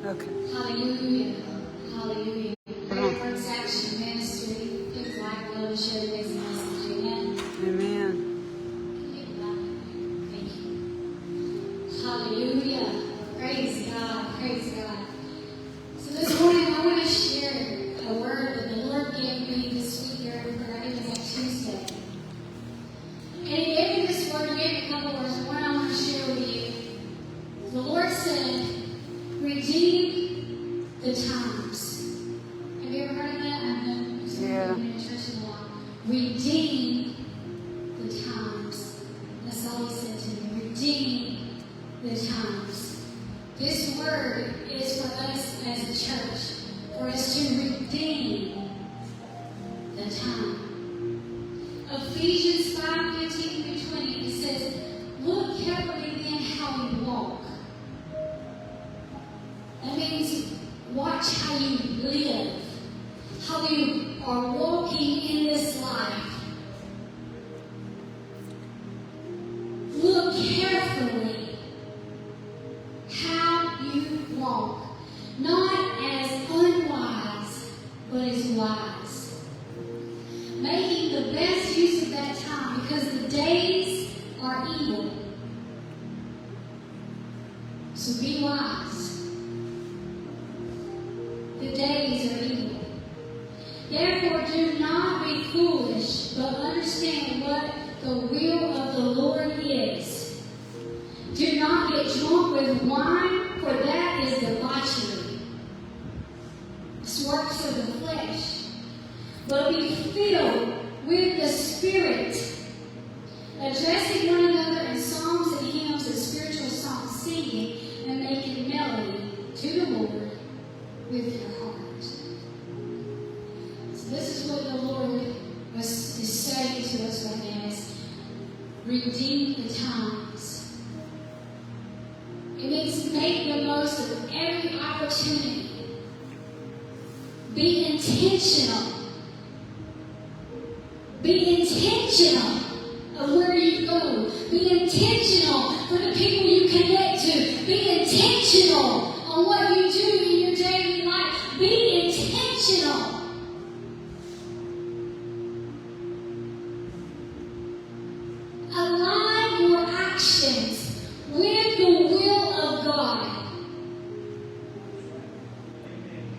Okay. Hallelujah. Hallelujah. Prayer for Action Ministry. Things like love, share this message. Amen. Amen. Thank you. Hallelujah. Praise God. Praise God. So this morning I want to share a word that the Lord gave me this week during prayer. It was on Tuesday. And He gave me this word. He gave me a couple words. One I want to share with you. The Lord said, redeem the times. Have you ever heard of that? I know you've been in church a while. Redeem the times. That's all He said to me. Redeem the times. This word is for us as a church, for us to redeem the time. Ephesians 5:15-20, it says, look carefully then how you walk. That means watch how you live, how you are walking in this life. Look carefully how you walk, not as unwise, but as wise. Making the best use of that time because the days are evil. So be wise. The days are evil. Therefore, do not be foolish, but understand what the will of the Lord is. Do not get drunk with wine, for that is debauchery. It's works of the flesh. But be filled with the Spirit, addressing one another in psalms and hymns and spiritual songs, singing and making melody to the Lord with your heart. So this is what the Lord is saying to us right now, is redeem the times. It means make the most of every opportunity. Be intentional. Be intentional of where you go. Be intentional for the people you connect to. Be intentional on what you do in your daily life. Be intentional. Align your actions with the will of God.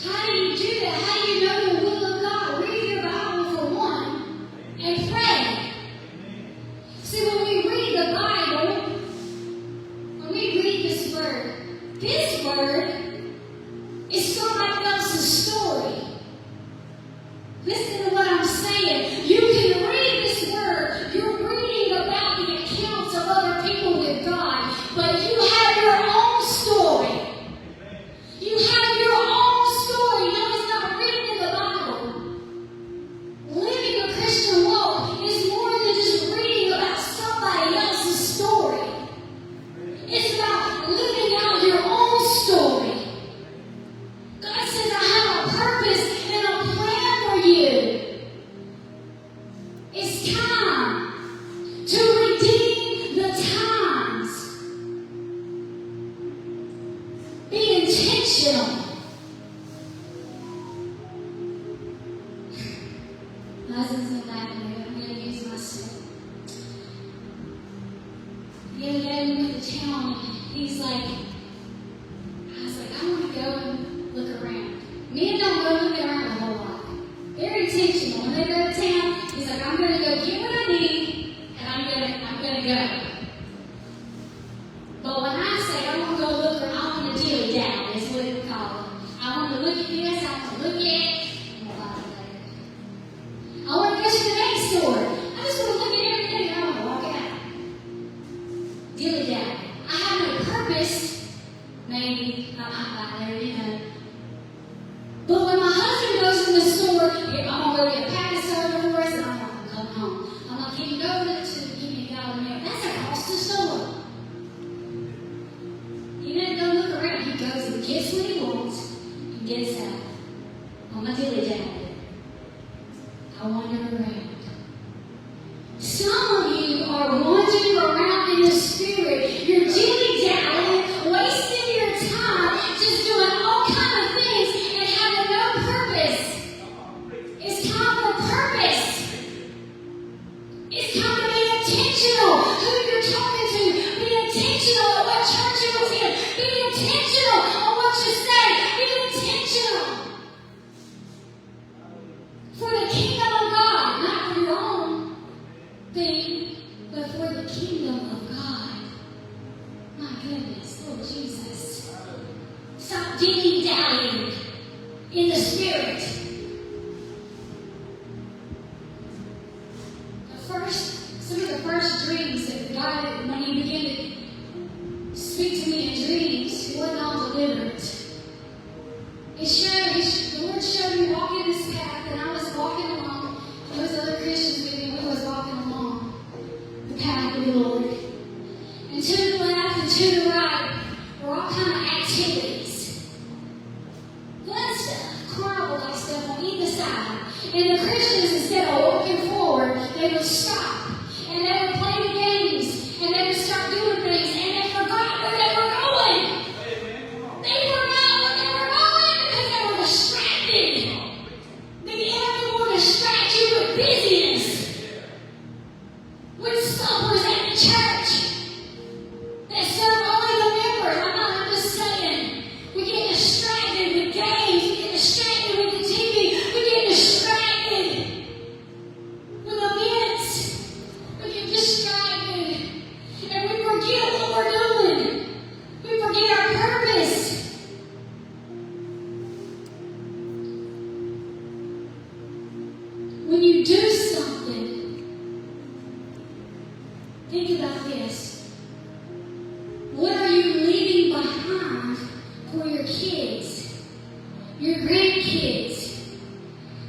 How do you do that? How do you know the will of God? Read your Bible for one and pray. See, when we read the Bible, when we read this word is somebody else's story. Listen to what I'm saying. You can read this word. You're reading about the accounts of other people with God, but you have your own story. You have your own story. No, it's not written in the Bible. Living a Christian walk is more than just reading about somebody else's story. It's about living out your own story. God says, I have a purpose and a plan for you. It's time to redeem the times. Be intentional. Cousins and that, I'm going to use myself. The other day we went to town, he's like, I was like, I want to go and look around. Men don't go look around a whole lot. They're intentional. When they go to town, he's like, I'm going to go get what I need, and I'm going to go. But when I say I want to go look around, I want to dilly down, is what we call it. I want to look at this, I want to look at it. I want to go to the next store. I just want to look at everything and I want to walk out. Dilly down. I have no purpose. Maybe I'm there, you know. But when my husband goes in the store, I'm going to go get a pack of soda for us and I'm going to come home. I'm like, can you go to give me a gallon of milk? That's across the store. He doesn't go look around. He goes and gets what he wants and gets out. I'm a dilly down. I wander around. Some of you are wandering around in the spirit. You're dilly-dallying, wasting your time just doing all intentional on what you say. Be intentional for the kingdom of God, not for your own thing, but for the kingdom of God. My goodness, Lord Jesus. Stop dilly-dallying in the spirit. Some of the first dreams that God, when He began to speak to me in dreams, it wasn't all deliberate. The Lord showed me walking this path, and I was walking along. There was other Christians with me. We was walking along the path of the Lord. And to the left and to the right were all kind of activities. Fun stuff, carnival-like stuff on either side. And the Christians, instead of walking forward, they would stop. And they would play the games. And they would start doing things. And they forgot where they were going. They forgot where they were going because they were distracted. The enemy will distract you with busyness. With suppers at the church that serve only the members. I'm just saying. We get distracted with games. We get distracted with the TV. We get distracted with events. We get distracted. And we forget what we're doing. We forget our purpose. When you do something, think about this. What are you leaving behind for your kids, your grandkids?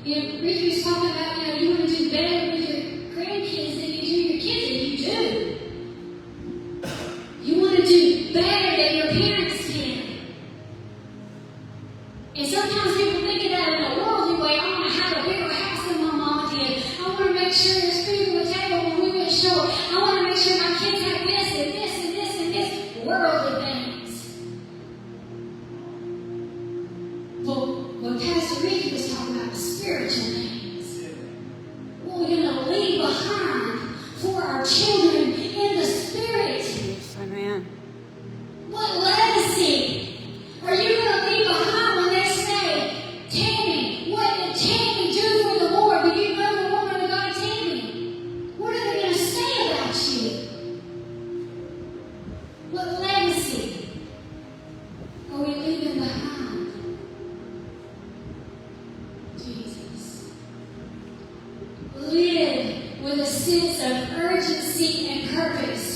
Ricky was talking about, you want to do better with your grandkids than you do your kids, and you do. You want to do better than your parents did. And sometimes people think of that in a worldly way. I want to have a bigger house than my mama did. I want to make sure there's food on the table when we get short. I want to make sure my kids have this and this and this and this. Worldly things. But what Pastor Ricky was talking about was spiritual things. What we're going to leave behind for our children in the spirit. Amen. What legacy are you going to leave behind when they say, Tammy, what did Tammy do for the Lord? Did you know the woman of God, Tammy? What are they going to say about you? What legacy are we leaving behind? Jesus. Live with a sense of urgency and purpose.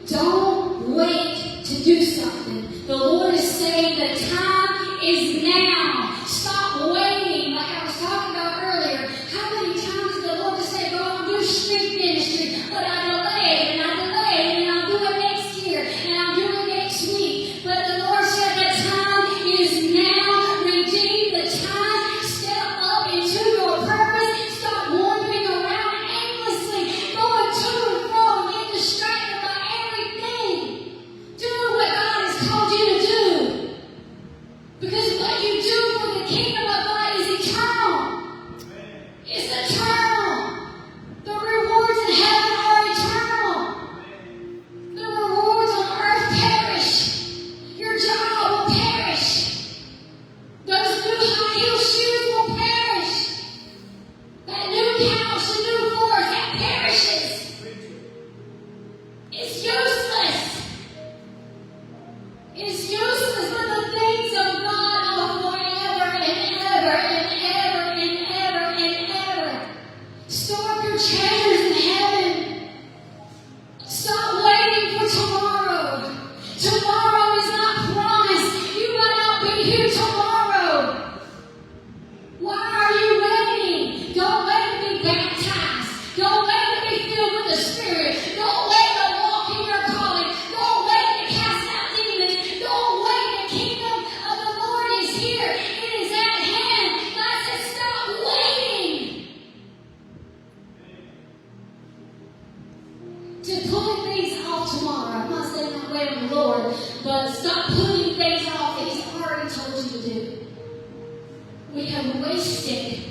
Don't wait to do something. The Lord is saying the time is now. Stop waiting, like I was talking about earlier. How many times did the Lord say, go and do street ministry? But I delayed, and I'll do it next year, and I'll do it next week. But the Lord said the time is now. Redeem the time. Step up into your purpose. Stop wandering around aimlessly, going to and fro, and get distracted by everything. Do what God has called you to do. Because what you do for the kingdom of God is eternal. It's eternal. The rewards in heaven are eternal. The rewards on earth perish. Your job will perish. Those new high heel shoes will perish. That new couch, the new floors, that perishes. It's useless. It's useless, but the things of God are forever and ever and ever and ever and ever. Store up your treasures in heaven. Stop waiting for tomorrow. Tomorrow is not promised. You might not be here tomorrow. Why are you waiting? Don't wait to be baptized. Don't wait to be filled with the Spirit. Don't wait to walk in your calling. Don't wait to cast out demons. Don't wait. The kingdom of the Lord is here. It is at hand. God says, stop waiting to put things off tomorrow. I'm not saying not wait on the Lord, but stop putting things off that He's already told you to do. We have wasted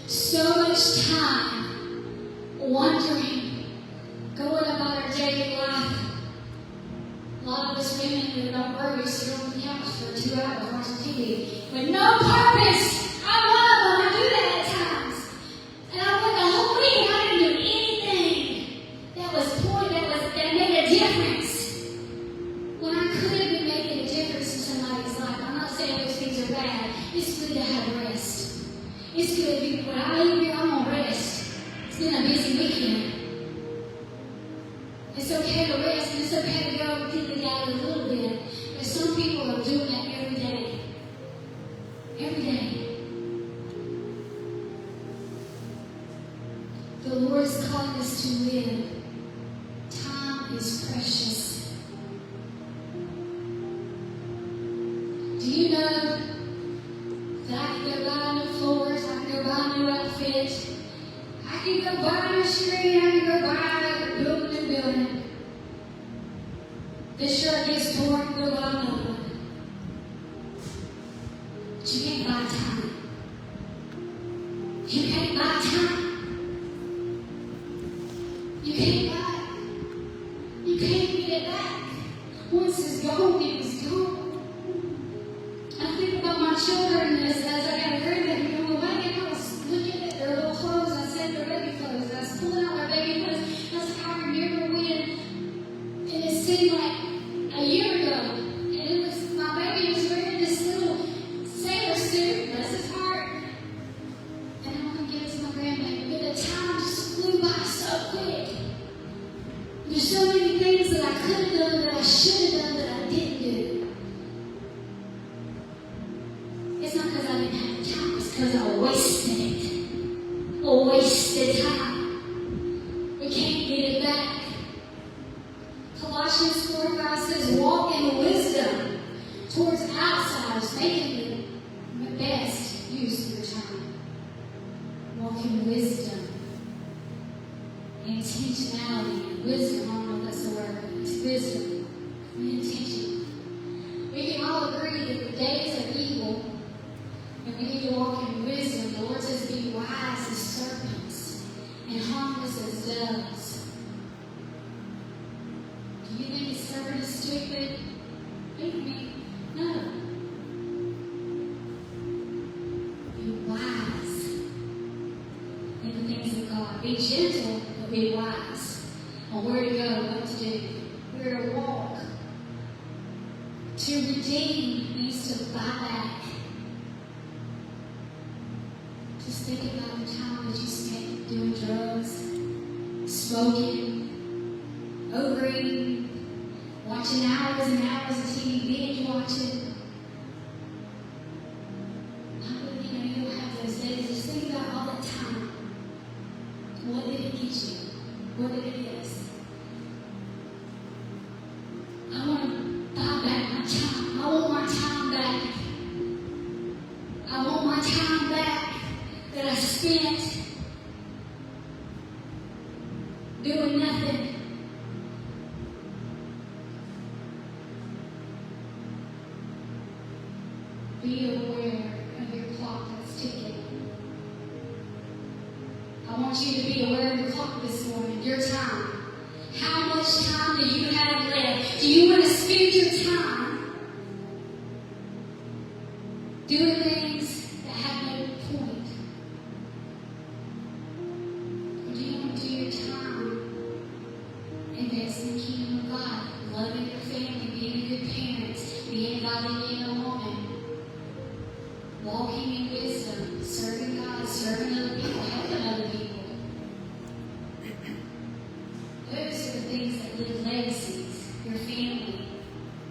so much time wondering, going about our daily life lot of us women who don't work, we sit on the couch for 2 hours watching TV with no purpose. I love when I do that at times. And I worked the whole week and I didn't do anything that made a difference. When I could have been making a difference in somebody's life. I'm not saying those things are bad. It's good to have rest. It's good to be, when I leave here, I'm gonna rest. It's been a busy weekend. It's okay to rest and it's okay to go through the day a little bit. But some people are doing that every day. Every day. The Lord is calling us to live. Time is precious. Do you know that I can go buy new floors, I can go buy a new outfit, I can go buy a new screen, I can go buy a new building. This shirt gets torn, I can go buy another one. But you can't buy time. You can't buy time. You can't buy it. You can't get it back. Once it's gone, it was gone. I think about my children as I got pregnant, you know, I was looking at their little clothes. I said their baby clothes. I was pulling out their baby clothes. I was like, I remember when, and it seemed like a year ago, and it was, my baby was wearing this little sailor suit, bless his heart. And I'm going to give it to my grandbaby. But the time just flew by so quick. There's so many things that I could have done, that I should have done, that I didn't do. It's not because I didn't have the time, it's because I wasted it. I wasted time. We can't get it back. Colossians 4:5 says, walk in wisdom towards outsiders, making the best use of your time. Walk in wisdom. Intentionality. Wisdom, I don't know if that's the word, but it's wisdom. Intention. We can all agree that the days are evil, and we need to walk in wisdom. The Lord says, be wise as serpents and harmless as doves. Do you think a serpent is stupid? Think me. No. Be wise in the things of God. Be gentle, but be wise on where to go, what to do, where to walk. To redeem means to buy back. Just think about the time that you spent doing drugs, smoking, overeating, watching hours and hours of TV, binge watching. You don't have those days. Just think about all that time. What did it get you? What did it get us? I want to buy back my time. I want my time back. I want my time back that I spent doing nothing. Be aware of your clock that's ticking. I want you to be aware of your clock this morning, your time. How much time do you have left? Do you want to spend your time doing things that have no point? Or do you want to do your time investing in the kingdom of God, loving your family, being a good parent, being godly, being a woman, walking in wisdom, serving God, serving other people, helping other people? Those are the things that leave legacies. Your family,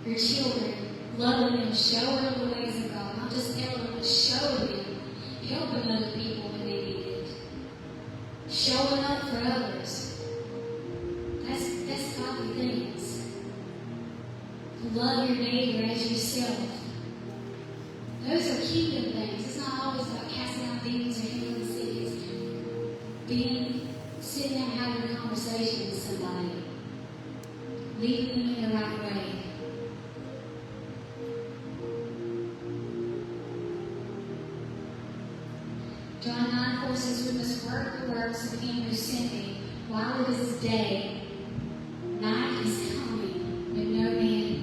your children, loving them, showing them the ways of God. Not just telling them, but showing them, helping other people when they need it. Showing up for others. That's godly things. Love your neighbor as yourself. Those are kingdom things. It's not always about casting out demons or healing cities. Sitting down having a conversation with somebody. Leading them in the right way. John 9:4 says, we must work the works of him who sent me while it is day. Night is coming when no man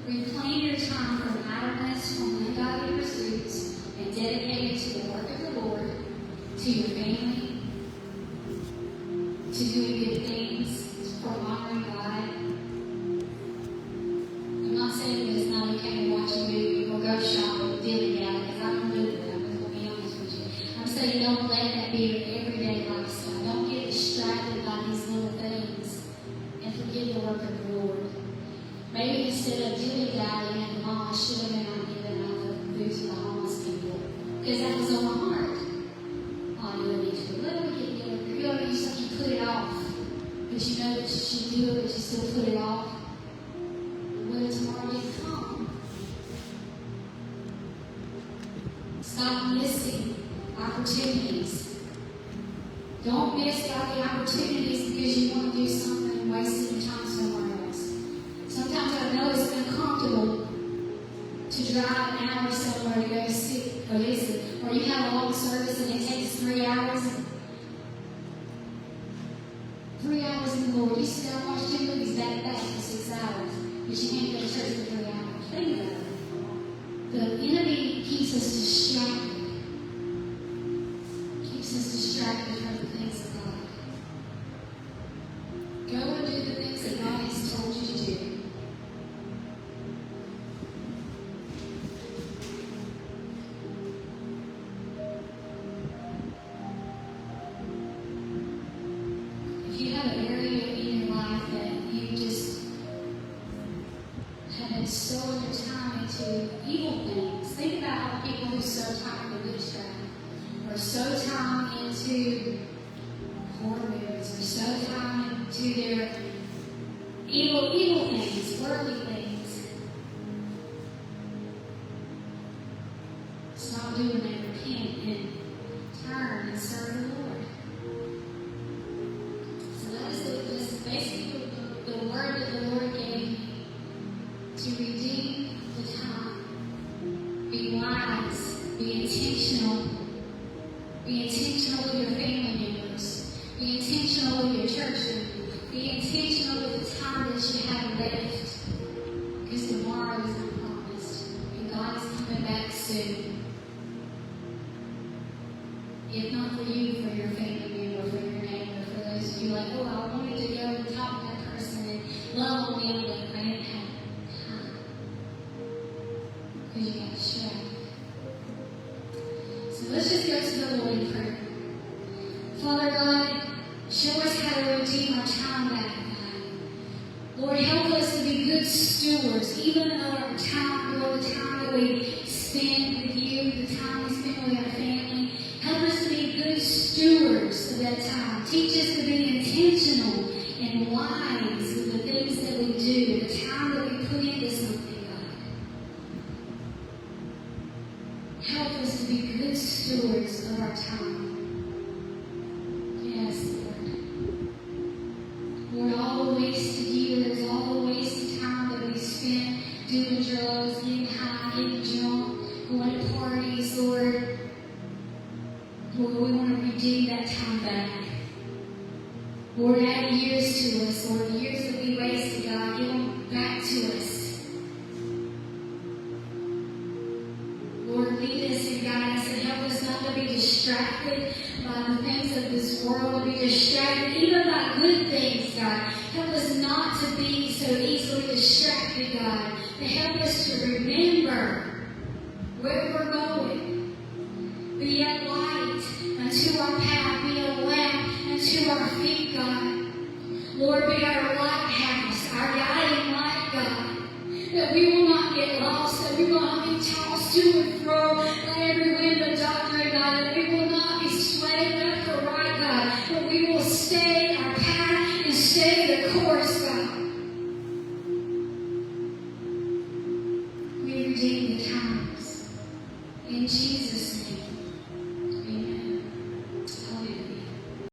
Reclaim your time from idleness, from ungodly pursuits, and dedicate it to the work of the Lord, to your family, to doing good things, for honoring God. I'm not saying that it's not okay to watch a movie or go shopping or dilly dally, because I don't do that. I'm just going to be honest with you. I'm saying don't let that be your everyday lifestyle. Don't get distracted by these little things and forget the work of the Lord. Maybe instead of dilly dallying at the mall, I should have been out giving out the food to the homeless people, because that was on my heart. Oh, I knew I need to. Let me get together. You know, you put it off. But you know that you should do it, but you still put it off. When tomorrow didn't come. Stop missing opportunities. Don't miss out the opportunities because you want to do something and wasting your time somewhere else. Sometimes I know it's uncomfortable to drive an hour somewhere to go sit or listen. Or you have a long service and it takes 3 hours. 3 hours in the Lord. You sit down and watch 2 movies back to back for 6 hours. But you can't go to church for 3 hours. Think about it. The enemy keeps us distracted. Keeps us distracted from the things of God. Go and do the things that God has told you to do. If you have an area in your life that you just have been sowing your time into evil things, think about how people who sow time into witchcraft, or sow time into horror movies, or sow time into their evil things, worldly things. Stop doing that. Repent and turn and serve the Lord. So that is basically the word that the Lord gave me. To redeem the time. Be wise. Be intentional. Be intentional with your family members. Be intentional with your church family. Be intentional with the time that you have left. Because tomorrow is not promised. And God is coming back soon. If not for you, for your family member, for your neighbor, for those of you like, oh, I wanted to go and talk to that person and love on them, but I didn't have time. Because you got distracted. So let's just go to the Lord in prayer. Father God, show us how to redeem our time back, God. Lord, help us to be good stewards, even of our time, Lord, the time that we spend with you, the time we spend with our family. Help us to be good stewards of that time. Teach us to be intentional and wise with the things that we do, the time that we put into something, God. Help us to be good stewards of our time. Yes, Lord. Lord, all the wasted years, all the wasted time that we spent doing drugs, getting high, getting drunk, going to parties, Lord. Lord, we want to redeem that time back. Lord, add years to us, Lord. The years that we wasted, God, give them back to us. Lord, lead us and guide us and help us not to be distracted by the things of this world, to be distracted even by good things, God. Help us not to be so easily distracted, God. And help us to remember where we're going. Be a light unto our path, be a lamp unto our feet, God. Lord, be our lighthouse, our guiding light, God. That we will not get lost, that we will not be tossed to and fro by every wind of doctrine, God. That we will not be swayed left or right, God. But we will stay